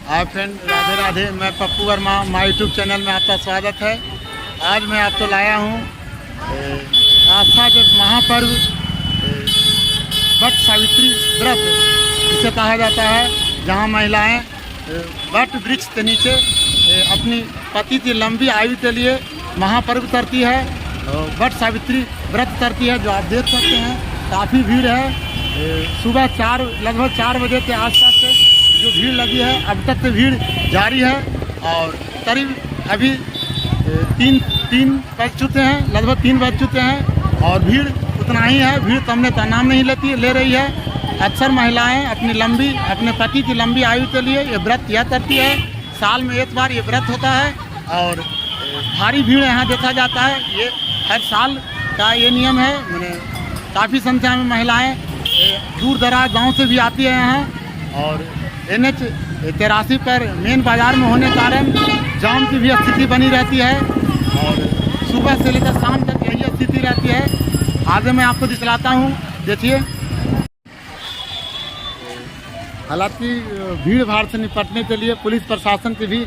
Hi friend, Radhe Radhe. मैं Pappu Verma, my YouTube channel में आपका स्वागत है। आज मैं आपको लाया हूँ आस्था के महापर्व वट सावित्री व्रत इसे कहा जाता है, जहाँ महिलाएं वट वृक्ष के नीचे अपनी पति की लंबी आयु के लिए महापर्व करती है, वट सावित्री व्रत करती है। जो आप देख सकते हैं काफ़ी भीड़ है। सुबह लगभग 4 बजे के आसपास से जो भीड़ लगी है, अब तक तो भीड़ जारी है और करीब अभी तीन बज चुके हैं, लगभग 3 बज चुके हैं और भीड़ उतना ही है। भीड़ कम का नाम नहीं ले रही है। अक्सर महिलाएं अपने पति की लंबी आयु के लिए ये व्रत किया करती है। साल में एक बार ये व्रत होता है और भारी भीड़ यहाँ देखा जाता है। ये हर साल का ये नियम है। मैंने काफ़ी संख्या में महिलाएं दूर दराज गाँव से भी आती है यहाँ और NH 83 पर मेन बाज़ार में होने के कारण जाम की भी स्थिति बनी रहती है और सुबह से लेकर शाम तक यही स्थिति रहती है। आगे मैं आपको दिखलाता हूँ, देखिए। हालांकि भीड़ भाड़ से निपटने के लिए पुलिस प्रशासन की भी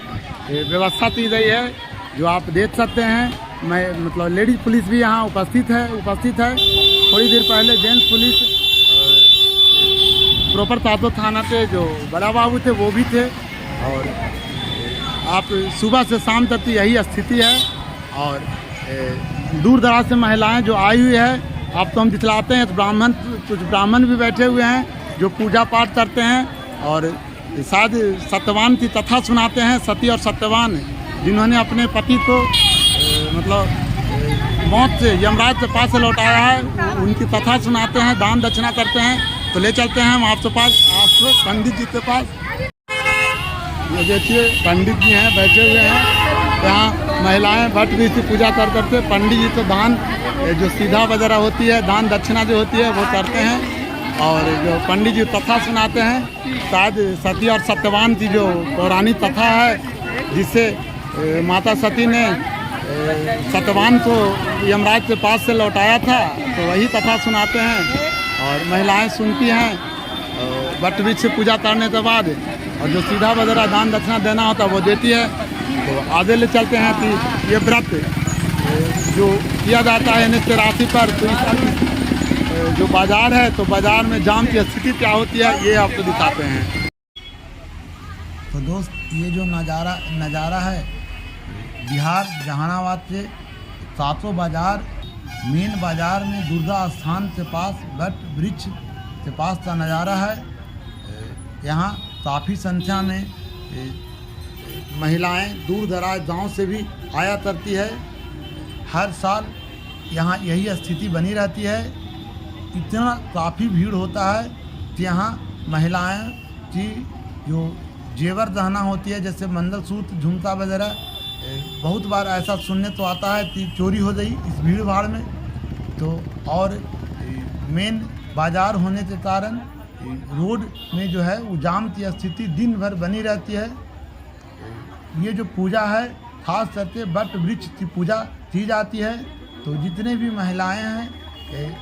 व्यवस्था की गई है, जो आप देख सकते हैं। लेडीज पुलिस भी यहाँ उपस्थित है। थोड़ी देर पहले जेंट्स पुलिस प्रॉपर तातो थाना के जो बड़ा बाबू थे वो भी थे और आप सुबह से शाम तक यही स्थिति है। और दूर दराज से महिलाएं जो आई हुई है, आपको हम दिखलाते हैं। कुछ ब्राह्मण भी बैठे हुए हैं जो पूजा पाठ करते हैं और शायद सत्यवान की कथा सुनाते हैं। सती और सत्यवान जिन्होंने अपने पति को मौत से, यमराज के पास से लौटाया है, उनकी कथा सुनाते हैं, दान दक्षिणा करते हैं। तो ले चलते हैं हम आपके पास, पंडित जी के पास। ये देखिए पंडित जी हैं, बैठे हुए हैं। यहाँ महिलाएं वट वृक्ष की पूजा करते, पंडित जी तो दान जो सीधा वगैरह होती है, दान दक्षिणा जो होती है वो करते हैं और जो पंडित जी कथा सुनाते हैं। शायद सती और सत्यवान की जो पौराणिक कथा है, जिससे माता सती ने सत्यवान को यमराज के पास से लौटाया था, तो वही कथा सुनाते हैं और महिलाएं सुनती हैं वट वृक्ष से पूजा करने के बाद। और जो सीधा वगैरह दान दक्षिणा देना होता है वो देती है। तो आगे ले चलते हैं कि ये व्रत जो किया जाता है NH 83 पर, तो इस जो बाज़ार है, तो बाज़ार में जाम की स्थिति क्या होती है ये आपको दिखाते हैं। तो दोस्त, ये जो नज़ारा है बिहार जहानाबाद से 700 बाज़ार, मेन बाज़ार में दुर्गा स्थान के पास वट वृक्ष के पास का नज़ारा है। यहाँ काफ़ी संख्या में महिलाएं दूर दराज गांव से भी आया करती है। हर साल यहाँ यही स्थिति बनी रहती है। इतना काफ़ी भीड़ होता है कि यहाँ महिलाएं की जो जेवर गहना होती है, जैसे मंगलसूत्र, झुमका वगैरह, बहुत बार ऐसा सुनने तो आता है कि चोरी हो गई इस भीड़ भाड़ में। तो और मेन बाज़ार होने के कारण रोड में जो है वो जाम की स्थिति दिन भर बनी रहती है। ये जो पूजा है खास करके वट वृक्ष की पूजा की जाती है। तो जितने भी महिलाएं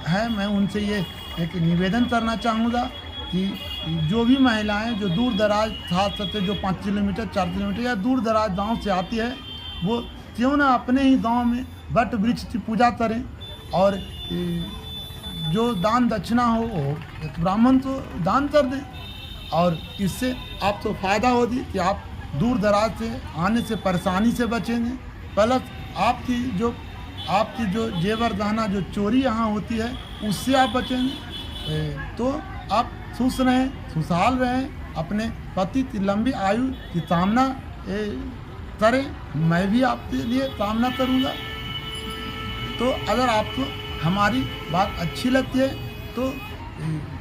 हैं मैं उनसे ये एक निवेदन करना चाहूँगा कि जो भी महिलाएं जो दूर दराज, खास करके जो 5 किलोमीटर 4 किलोमीटर या दूर दराज गाँव से आती है, वो क्यों ना अपने ही गांव में वट वृक्ष की पूजा करें और जो दान दक्षिणा हो एक ब्राह्मण तो दान कर दें। और इससे आपको फ़ायदा होगी कि आप दूर दराज से आने से परेशानी से बचेंगे, प्लस आपकी जो जेवर गहना जो चोरी यहाँ होती है उससे आप बचेंगे। तो आप खुश रहें, खुशहाल रहें, अपने पति की लंबी आयु की कामना करें। मैं भी आपके लिए कामना करूँगा। तो अगर आपको हमारी बात अच्छी लगती है तो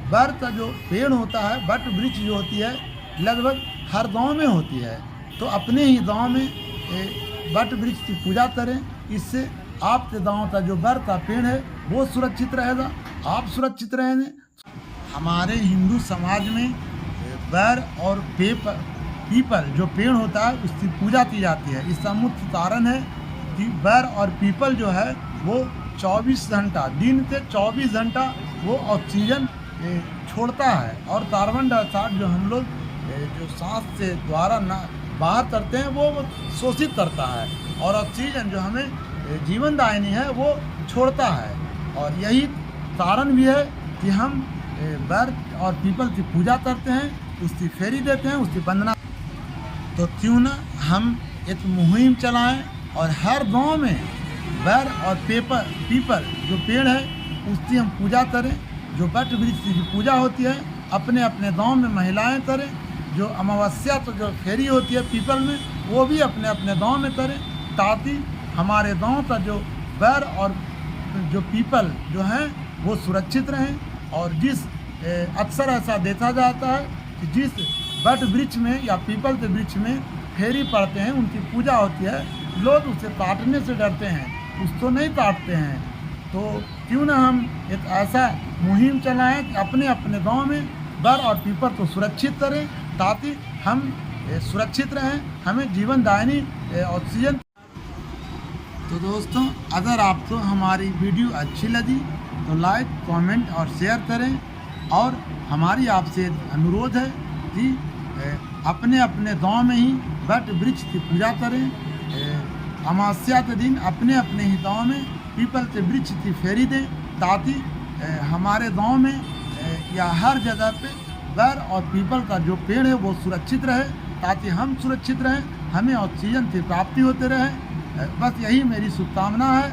बर का जो पेड़ होता है, वट वृक्ष जो होती है, लगभग हर गांव में होती है। तो अपने ही गांव में वट वृक्ष की पूजा करें। इससे आपके गांव का जो बर का पेड़ है वो सुरक्षित रहेगा, आप सुरक्षित रहेंगे। हमारे हिंदू समाज में बर और पीपल जो पेड़ होता है उसकी पूजा की जाती है। इसका मुख्य कारण है कि बर और पीपल जो है वो 24 घंटा, दिन के 24 घंटा वो ऑक्सीजन छोड़ता है और कार्बन डाइऑक्साइड जो हम लोग जो सांस से द्वारा ना बाहर करते हैं वो शोषित करता है, और ऑक्सीजन जो हमें जीवनदायिनी है वो छोड़ता है। और यही कारण भी है कि हम बर और पीपल की पूजा करते हैं, उसकी फेरी देते हैं, उसकी वंदना। तो क्यों ना हम एक मुहिम चलाएं और हर गांव में बर और पीपल जो पेड़ है उसकी हम पूजा करें। जो वट वृक्ष की पूजा होती है अपने अपने गांव में महिलाएं करें। जो अमावस्या तो जो फेरी होती है पीपल में वो भी अपने अपने गांव में करें, ताकि हमारे गांव का जो बर और जो पीपल जो हैं वो सुरक्षित रहें। और जिस अक्सर ऐसा देखा जाता है कि जिस वट वृक्ष में या पीपल के वृक्ष में फेरी पड़ते हैं, उनकी पूजा होती है, लोग उसे काटने से डरते हैं, उसको नहीं काटते हैं। तो क्यों ना हम एक ऐसा मुहिम चलाएं कि अपने अपने गांव में बर और पीपल को सुरक्षित करें, ताकि हम सुरक्षित रहें, हमें जीवनदायिनी ऑक्सीजन। तो दोस्तों, अगर आपको हमारी वीडियो अच्छी लगी तो लाइक, कमेंट और शेयर करें। और हमारी आपसे अनुरोध है कि अपने अपने गांव में ही वट वृक्ष की पूजा करें। अमावस्या के दिन अपने अपने ही गांव में पीपल के वृक्ष की फेरी दें, ताकि हमारे गांव में या हर जगह पे बर और पीपल का जो पेड़ है वो सुरक्षित रहे, ताकि हम सुरक्षित रहें, हमें ऑक्सीजन की प्राप्ति होते रहे। बस यही मेरी शुभकामना है।